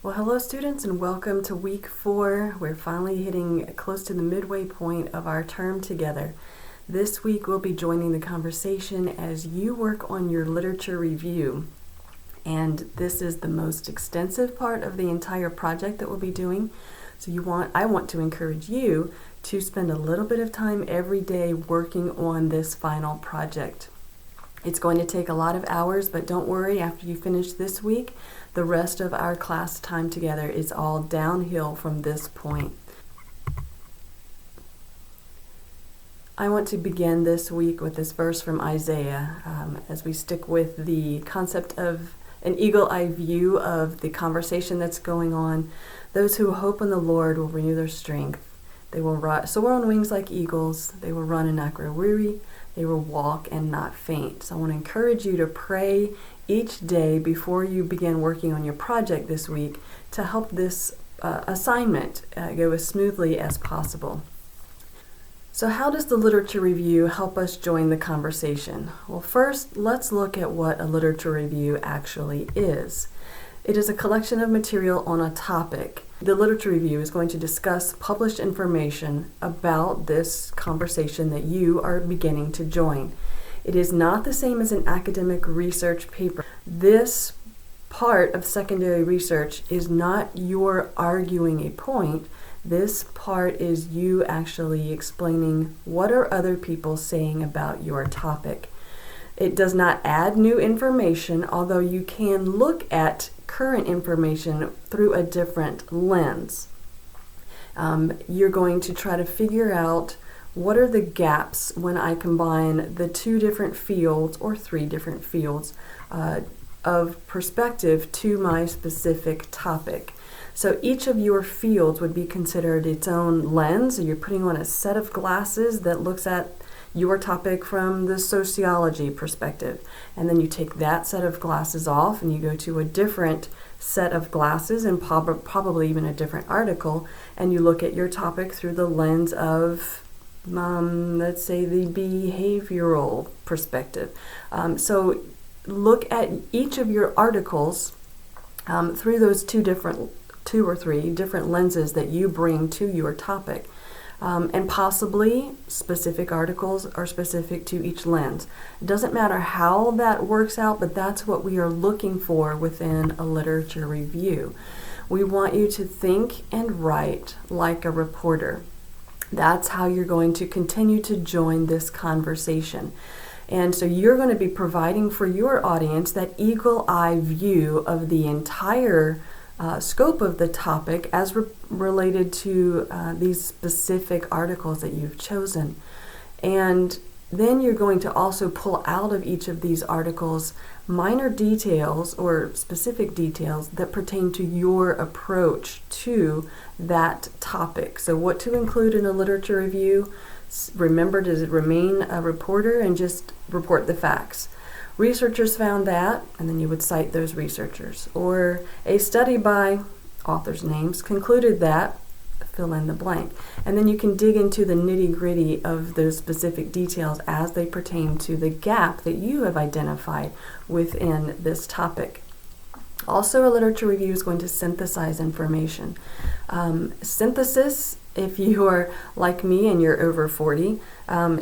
Well, hello students and welcome to week 4. We're finally hitting close to the midway point of our term together. This week we'll be joining the conversation as you work on your literature review. And this is the most extensive part of the entire project that we'll be doing. So I want to encourage you to spend a little bit of time every day working on this final project. It's going to take a lot of hours, but don't worry, after you finish this week, the rest of our class time together is all downhill from this point. I want to begin this week with this verse from Isaiah as we stick with the concept of an eagle-eye view of the conversation that's going on. Those who hope in the Lord will renew their strength. They will soar on wings like eagles. They will run and not grow weary. They will walk and not faint. So I want to encourage you to pray each day before you begin working on your project this week to help this assignment go as smoothly as possible. So how does the literature review help us join the conversation? Well, first, let's look at what a literature review actually is. It is a collection of material on a topic. The literature review is going to discuss published information about this conversation that you are beginning to join. It is not the same as an academic research paper. This part of secondary research is not your arguing a point. This part is you actually explaining what are other people saying about your topic. It does not add new information, although you can look at current information through a different lens. You're going to try to figure out what are the gaps when I combine the 2 different fields or 3 different fields of perspective to my specific topic. So each of your fields would be considered its own lens. So you're putting on a set of glasses that looks at your topic from the sociology perspective. And then you take that set of glasses off and you go to a different set of glasses and probably even a different article, and you look at your topic through the lens of, let's say, the behavioral perspective. So look at each of your articles through those 2 or 3 different lenses that you bring to your topic. And possibly specific articles are specific to each lens. It doesn't matter how that works out, but that's what we are looking for within a literature review. We want you to think and write like a reporter. That's how you're going to continue to join this conversation. And so you're going to be providing for your audience that eagle-eye view of the entire scope of the topic as related to these specific articles that you've chosen. And then you're going to also pull out of each of these articles minor details or specific details that pertain to your approach to that topic. So what to include in a literature review? Remember to remain a reporter and just report the facts. Researchers found that, and then you would cite those researchers. Or a study by authors' names concluded that, fill in the blank. And then you can dig into the nitty-gritty of those specific details as they pertain to the gap that you have identified within this topic. Also, a literature review is going to synthesize information. Synthesis, if you are like me and you're over 40,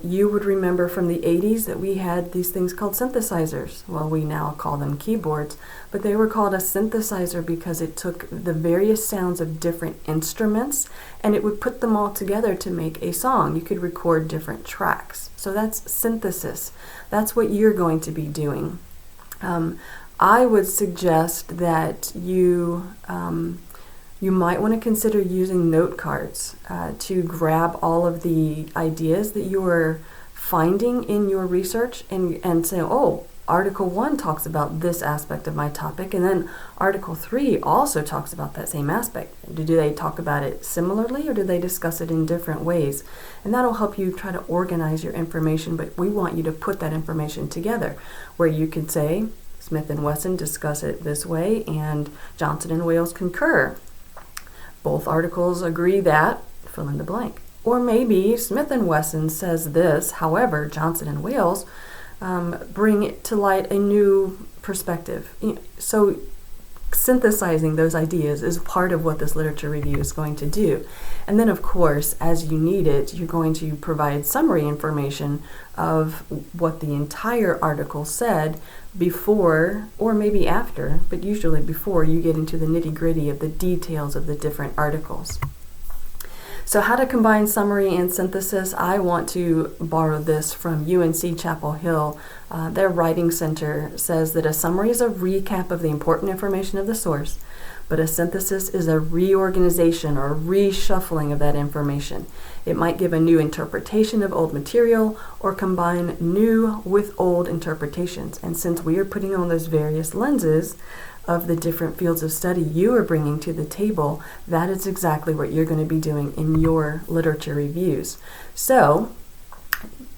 you would remember from the 80s that we had these things called synthesizers. Well, we now call them keyboards, but they were called a synthesizer because it took the various sounds of different instruments and it would put them all together to make a song. You could record different tracks. So that's synthesis. That's what you're going to be doing. I would suggest that you might want to consider using note cards to grab all of the ideas that you are finding in your research and say, oh, Article 1 talks about this aspect of my topic, and then Article 3 also talks about that same aspect. Do they talk about it similarly, or do they discuss it in different ways? And that'll help you try to organize your information, but we want you to put that information together, where you could say, Smith and Wesson discuss it this way, and Johnson and Wales concur. Both articles agree that, fill in the blank. Or maybe Smith and Wesson says this, however, Johnson and Wales bring it to light a new perspective. So synthesizing those ideas is part of what this literature review is going to do. And then, of course, as you need it, you're going to provide summary information of what the entire article said before, or maybe after, but usually before you get into the nitty-gritty of the details of the different articles. So how to combine summary and synthesis? I want to borrow this from UNC Chapel Hill. Their writing center says that a summary is a recap of the important information of the source, but a synthesis is a reorganization or reshuffling of that information. It might give a new interpretation of old material or combine new with old interpretations. And since we are putting on those various lenses of the different fields of study you are bringing to the table, that is exactly what you're going to be doing in your literature reviews. So,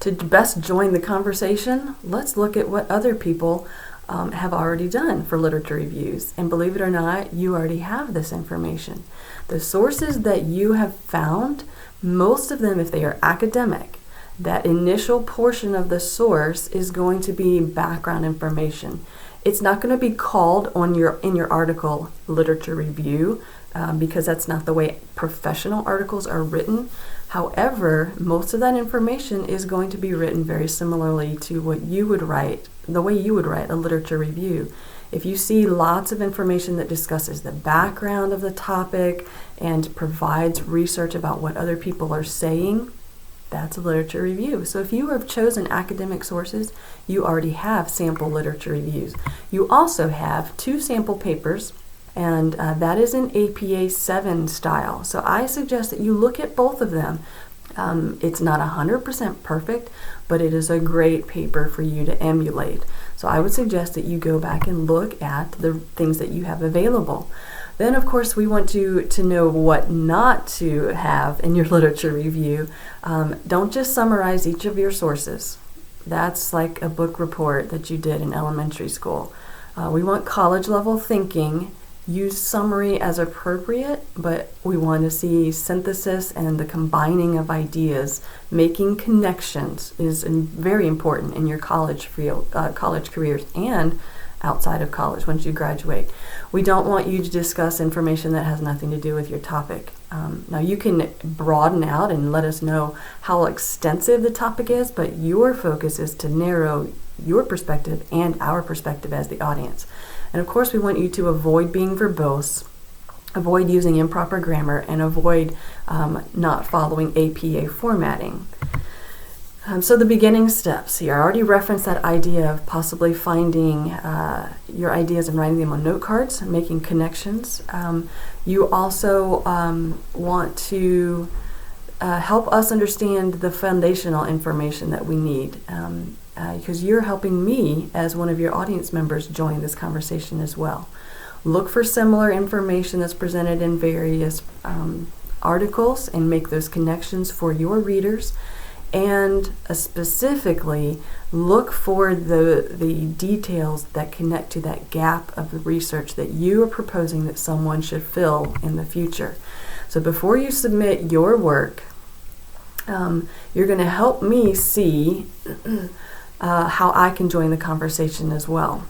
to best join the conversation, let's look at what other people have already done for literature reviews. And believe it or not, you already have this information. The sources that you have found, most of them, if they are academic, that initial portion of the source is going to be background information. It's not going to be called in your article literature review because that's not the way professional articles are written. However, most of that information is going to be written very similarly to what you would write, the way you would write a literature review. If you see lots of information that discusses the background of the topic and provides research about what other people are saying, that's a literature review. So if you have chosen academic sources, you already have sample literature reviews. You also have 2 sample papers, and that is in APA 7 style. So I suggest that you look at both of them. It's not 100% perfect, but it is a great paper for you to emulate. So I would suggest that you go back and look at the things that you have available. Then, of course, we want to know what not to have in your literature review. Don't just summarize each of your sources. That's like a book report that you did in elementary school. We want college level thinking. Use summary as appropriate, but we want to see synthesis and the combining of ideas. Making connections is very important in your college careers and outside of college once you graduate. We don't want you to discuss information that has nothing to do with your topic. Now you can broaden out and let us know how extensive the topic is, but your focus is to narrow your perspective and our perspective as the audience. And of course we want you to avoid being verbose, avoid using improper grammar, and avoid not following APA formatting. So the beginning steps here. I already referenced that idea of possibly finding your ideas and writing them on note cards and making connections. You also want to help us understand the foundational information that we need because you're helping me as one of your audience members join this conversation as well. Look for similar information that's presented in various articles and make those connections for your readers. And specifically look for the details that connect to that gap of the research that you are proposing that someone should fill in the future. So before you submit your work, you're going to help me see how I can join the conversation as well.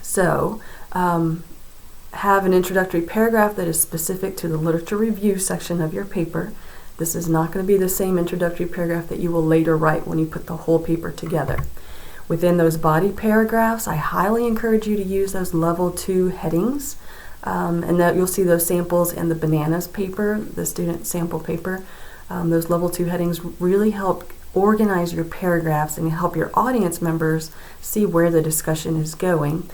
So have an introductory paragraph that is specific to the literature review section of your paper. This is not going to be the same introductory paragraph that you will later write when you put the whole paper together. Within those body paragraphs, I highly encourage you to use those level 2 headings, and that you'll see those samples in the bananas paper, the student sample paper. Those level 2 headings really help organize your paragraphs and help your audience members see where the discussion is going.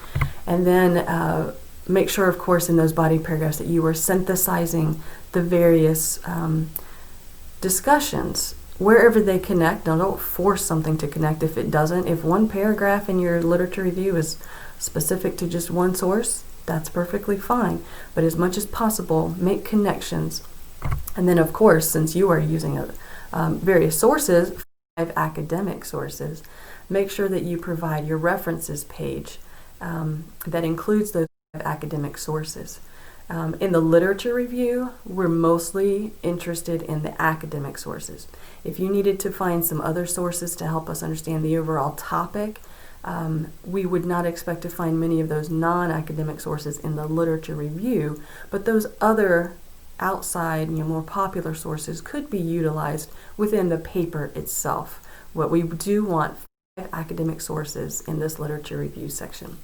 And then make sure, of course, in those body paragraphs that you are synthesizing the various discussions wherever they connect. Now, don't force something to connect if it doesn't. If one paragraph in your literature review is specific to just one source, that's perfectly fine. But as much as possible, make connections. And then, of course, since you are using various sources, 5 academic sources, make sure that you provide your references page that includes those 5 academic sources. In the literature review, we're mostly interested in the academic sources. If you needed to find some other sources to help us understand the overall topic, We would not expect to find many of those non-academic sources in the literature review, but those other outside, more popular sources could be utilized within the paper itself. What we do want 5 academic sources in this literature review section.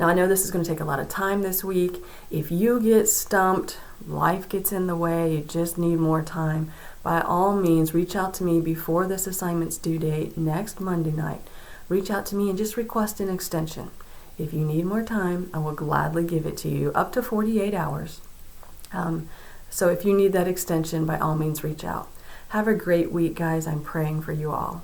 Now I know this is going to take a lot of time this week. If you get stumped, life gets in the way, you just need more time, by all means reach out to me before this assignment's due date next Monday night. Reach out to me and just request an extension. If you need more time, I will gladly give it to you, up to 48 hours. So if you need that extension, by all means reach out. Have a great week, guys. I'm praying for you all.